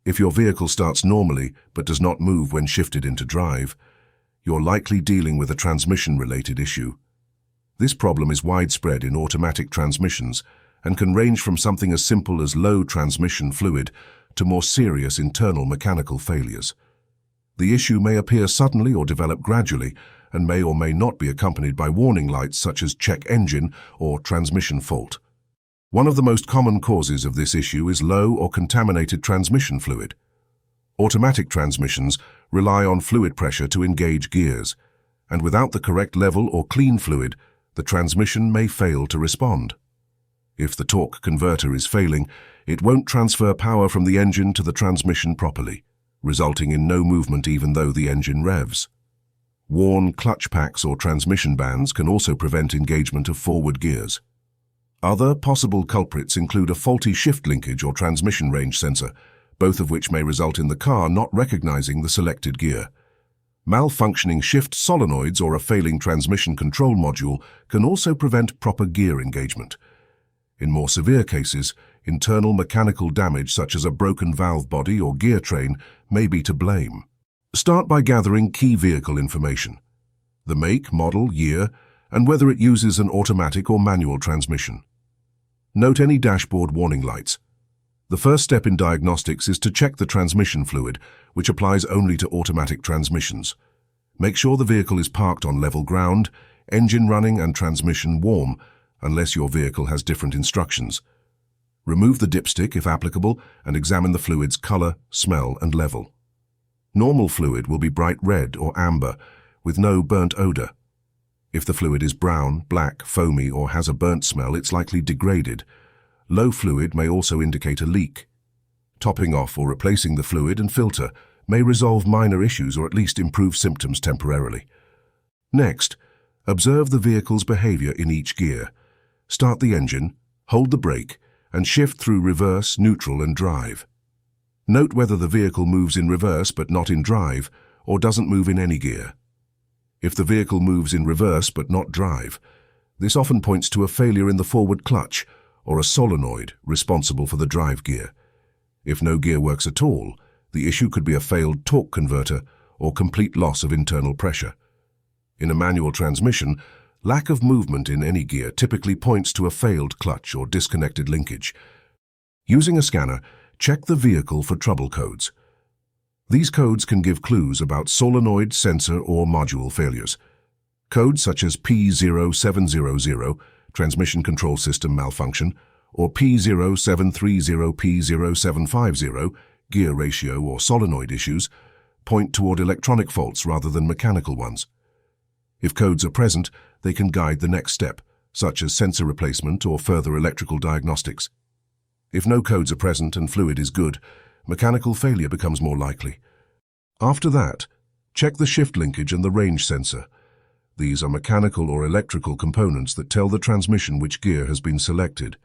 If your vehicle starts normally but does not move when shifted into drive, you're likely dealing with a transmission-related issue. This problem is widespread in automatic transmissions and can range from something as simple as low transmission fluid to more serious internal mechanical failures. The issue may appear suddenly or develop gradually and may or may not be accompanied by warning lights such as check engine or transmission fault. One of the most common causes of this issue is low or contaminated transmission fluid. Automatic transmissions rely on fluid pressure to engage gears, and without the correct level or clean fluid, the transmission may fail to respond. If the torque converter is failing, it won't transfer power from the engine to the transmission properly, resulting in no movement even though the engine revs. Worn clutch packs or transmission bands can also prevent engagement of forward gears. Other possible culprits include a faulty shift linkage or transmission range sensor, both of which may result in the car not recognizing the selected gear. Malfunctioning shift solenoids or a failing transmission control module can also prevent proper gear engagement. In more severe cases, internal mechanical damage such as a broken valve body or gear train may be to blame. Start by gathering key vehicle information: the make, model, year, and whether it uses an automatic or manual transmission. Note any dashboard warning lights. The first step in diagnostics is to check the transmission fluid, which applies only to automatic transmissions. Make sure the vehicle is parked on level ground, engine running and transmission warm, unless your vehicle has different instructions. Remove the dipstick if applicable and examine the fluid's color, smell and level. Normal fluid will be bright red or amber, with no burnt odor. If the fluid is brown, black, foamy or has a burnt smell, it's likely degraded. Low fluid may also indicate a leak. Topping off or replacing the fluid and filter may resolve minor issues or at least improve symptoms temporarily. Next, observe the vehicle's behavior in each gear. Start the engine, hold the brake, and shift through reverse, neutral and drive. Note whether the vehicle moves in reverse but not in drive, or doesn't move in any gear. If the vehicle moves in reverse but not drive, this often points to a failure in the forward clutch or a solenoid responsible for the drive gear. If no gear works at all, the issue could be a failed torque converter or complete loss of internal pressure. In a manual transmission, lack of movement in any gear typically points to a failed clutch or disconnected linkage. Using a scanner, check the vehicle for trouble codes. These codes can give clues about solenoid, sensor, or module failures. Codes such as P0700, transmission control system malfunction, or P0730, P0750, gear ratio or solenoid issues, point toward electronic faults rather than mechanical ones. If codes are present, they can guide the next step, such as sensor replacement or further electrical diagnostics. If no codes are present and fluid is good, mechanical failure becomes more likely. After that, check the shift linkage and the range sensor. These are mechanical or electrical components that tell the transmission which gear has been selected.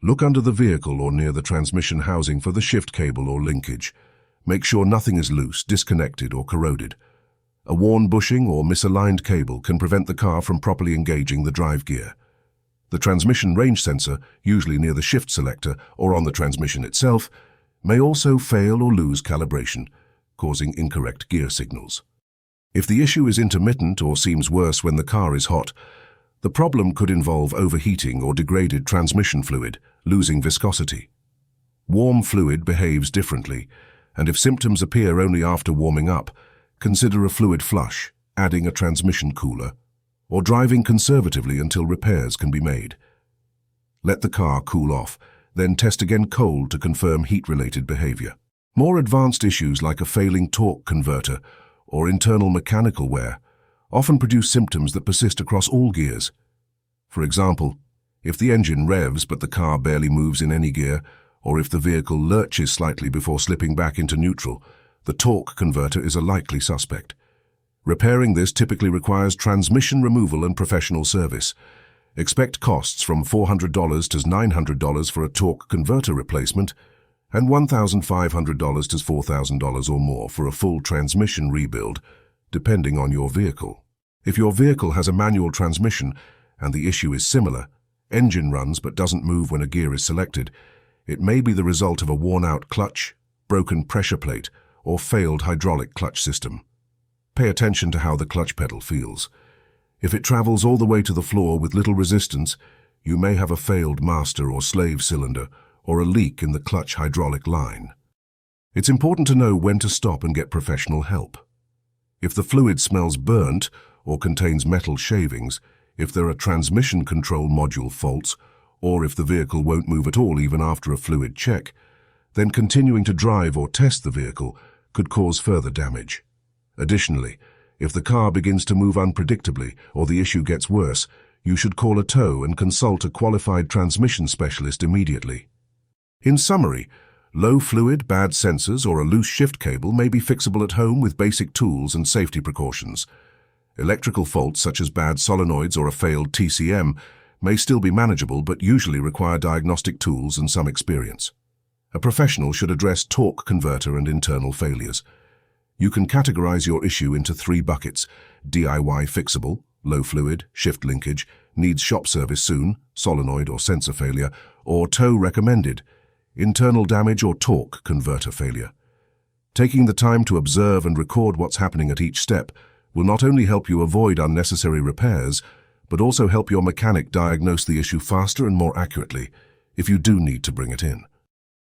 Look under the vehicle or near the transmission housing for the shift cable or linkage. Make sure nothing is loose, disconnected or corroded. A worn bushing or misaligned cable can prevent the car from properly engaging the drive gear. The transmission range sensor, usually near the shift selector or on the transmission itself, may also fail or lose calibration, causing incorrect gear signals. If the issue is intermittent or seems worse when the car is hot, the problem could involve overheating or degraded transmission fluid, losing viscosity. Warm fluid behaves differently, and if symptoms appear only after warming up, consider a fluid flush, adding a transmission cooler, or driving conservatively until repairs can be made. Let the car cool off, then test again cold to confirm heat-related behavior. More advanced issues like a failing torque converter or internal mechanical wear often produce symptoms that persist across all gears. For example, if the engine revs but the car barely moves in any gear, or if the vehicle lurches slightly before slipping back into neutral, the torque converter is a likely suspect. Repairing this typically requires transmission removal and professional service. Expect costs from $400 to $900 for a torque converter replacement, and $1,500 to $4,000 or more for a full transmission rebuild, depending on your vehicle. If your vehicle has a manual transmission and the issue is similar, engine runs but doesn't move when a gear is selected, it may be the result of a worn-out clutch, broken pressure plate, or failed hydraulic clutch system. Pay attention to how the clutch pedal feels. If it travels all the way to the floor with little resistance, you may have a failed master or slave cylinder or a leak in the clutch hydraulic line. It's important to know when to stop and get professional help. If the fluid smells burnt or contains metal shavings, if there are transmission control module faults, or if the vehicle won't move at all even after a fluid check, then continuing to drive or test the vehicle could cause further damage. Additionally, if the car begins to move unpredictably or the issue gets worse, you should call a tow and consult a qualified transmission specialist immediately. In summary, low fluid, bad sensors, or a loose shift cable may be fixable at home with basic tools and safety precautions. Electrical faults such as bad solenoids or a failed TCM may still be manageable but usually require diagnostic tools and some experience. A professional should address torque converter and internal failures. You can categorize your issue into 3 buckets: DIY-fixable, low fluid, shift linkage, needs shop service soon, solenoid or sensor failure, or tow recommended, internal damage or torque converter failure. Taking the time to observe and record what's happening at each step will not only help you avoid unnecessary repairs, but also help your mechanic diagnose the issue faster and more accurately if you do need to bring it in.